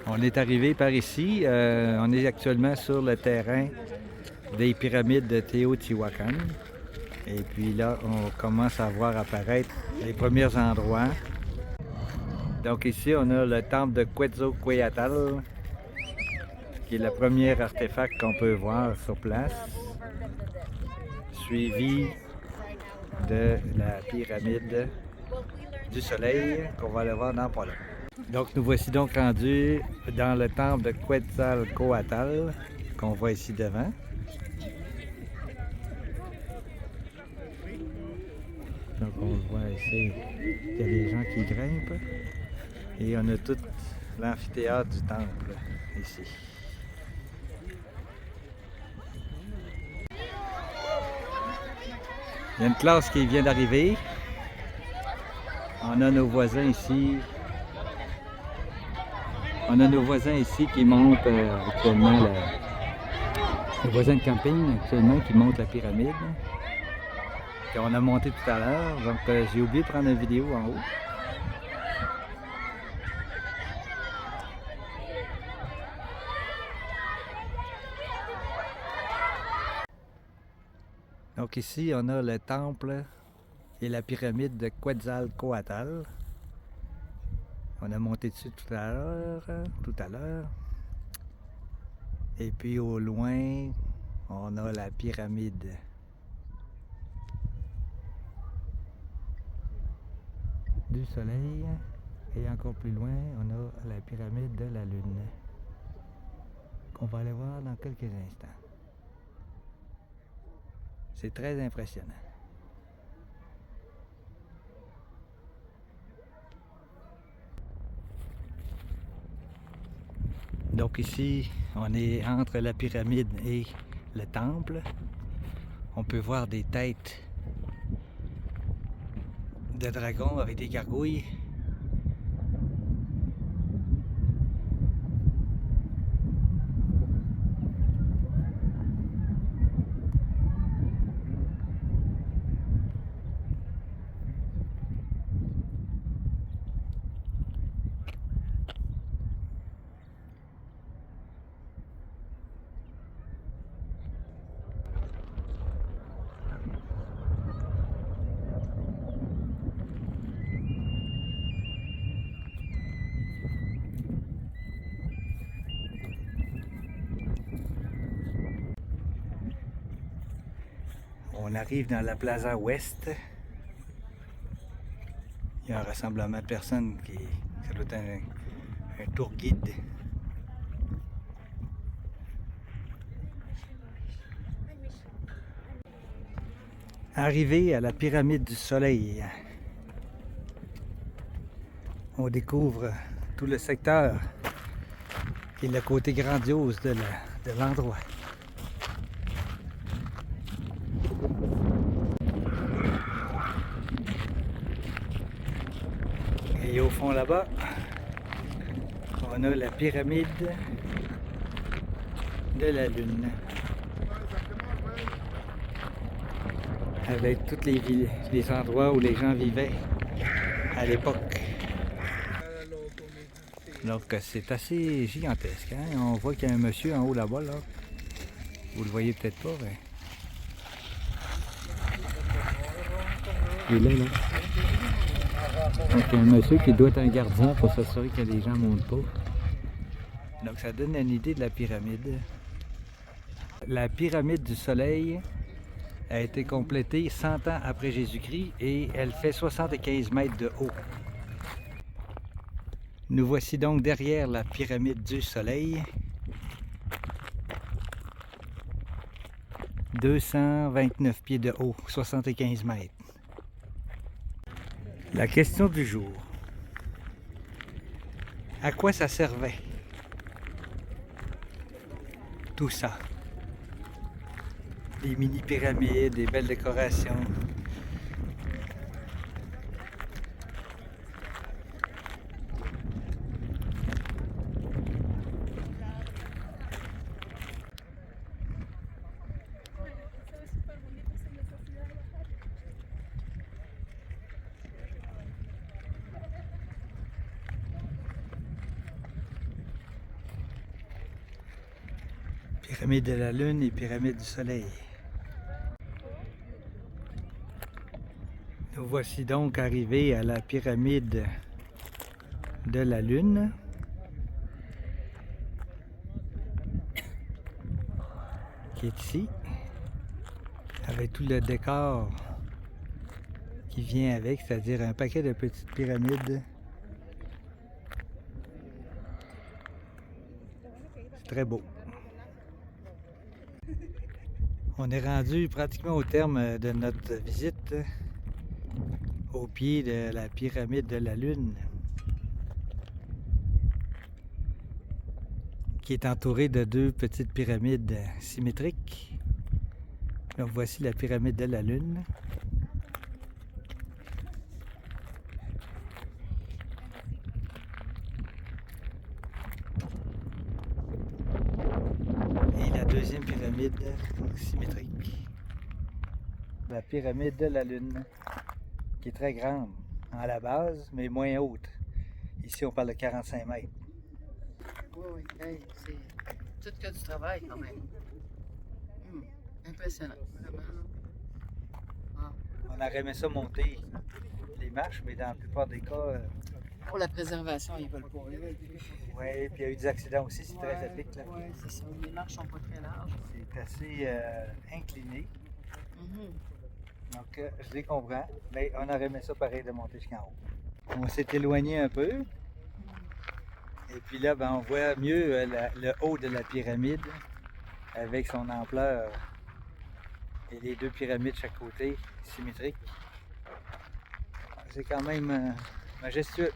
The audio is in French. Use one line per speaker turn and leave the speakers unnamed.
On est arrivé par ici. On est actuellement sur le terrain des pyramides de Teotihuacan. Et puis là, on commence à voir apparaître les premiers endroits. Donc ici, on a le temple de Quetzalcoatl, qui est le premier artefact qu'on peut voir sur place, suivi de la pyramide du soleil, qu'on va aller voir dans pas long. Donc nous voici donc rendus dans le temple de Quetzalcoatl, qu'on voit ici devant. Donc on le voit ici, il y a des gens qui grimpent et on a tout l'amphithéâtre du temple ici. Il y a une classe qui vient d'arriver. On a nos voisins ici. On a nos voisins ici qui montent actuellement les voisins de camping actuellement qui montent la pyramide. On a monté tout à l'heure, donc j'ai oublié de prendre une vidéo en haut. Donc ici, on a le temple et la pyramide de Quetzalcoatl. On a monté dessus tout à l'heure. Et puis au loin, on a la pyramide. Du soleil. Et encore plus loin, on a la pyramide de la lune. Qu'on va aller voir dans quelques instants. C'est très impressionnant. Donc ici, on est entre la pyramide et le temple. On peut voir des têtes de dragons avec des gargouilles. On arrive dans la plaza ouest. Il y a un rassemblement de personnes ça doit être un tour guide. Arrivé à la pyramide du soleil, on découvre tout le secteur et le côté grandiose de l'endroit. Et au fond là-bas, on a la pyramide de la Lune. Avec tous les endroits où les gens vivaient à l'époque. Donc c'est assez gigantesque. Hein? On voit qu'il y a un monsieur en haut là-bas. Là. Vous le voyez peut-être pas. Mais... il est là. Donc il y a un monsieur qui doit être un gardien pour s'assurer que les gens ne montent pas. Donc ça donne une idée de la pyramide. La pyramide du soleil a été complétée 100 ans après Jésus-Christ et elle fait 75 mètres de haut. Nous voici donc derrière la pyramide du soleil. 229 pieds de haut, 75 mètres. La question du jour. À quoi ça servait? Tout ça. Des mini-pyramides, des belles décorations. Pyramide de la Lune et pyramide du Soleil. Nous voici donc arrivés à la pyramide de la Lune. Qui est ici. Avec tout le décor qui vient avec, c'est-à-dire un paquet de petites pyramides. C'est très beau. On est rendu pratiquement au terme de notre visite au pied de la pyramide de la Lune, qui est entourée de deux petites pyramides symétriques. Donc voici la pyramide de la Lune. Et la deuxième pyramide symétrique. La pyramide de la Lune, qui est très grande à la base, mais moins haute. Ici, on parle de 45 mètres.
Oui, hey, c'est tout que du travail quand même. Impressionnant, vraiment. Wow.
On aurait aimé ça monter les marches, mais dans la plupart des cas...
Pour la préservation, ils veulent pas.
Oui, puis il y a eu des accidents aussi, c'est très à pic.
Oui, c'est ça. Les marches sont pas très larges.
C'est assez incliné. Donc, je les comprends, mais on aurait aimé ça pareil de monter jusqu'en haut. On s'est éloigné un peu. Et puis là, ben, on voit mieux le haut de la pyramide avec son ampleur et les deux pyramides de chaque côté, symétriques. C'est quand même majestueux.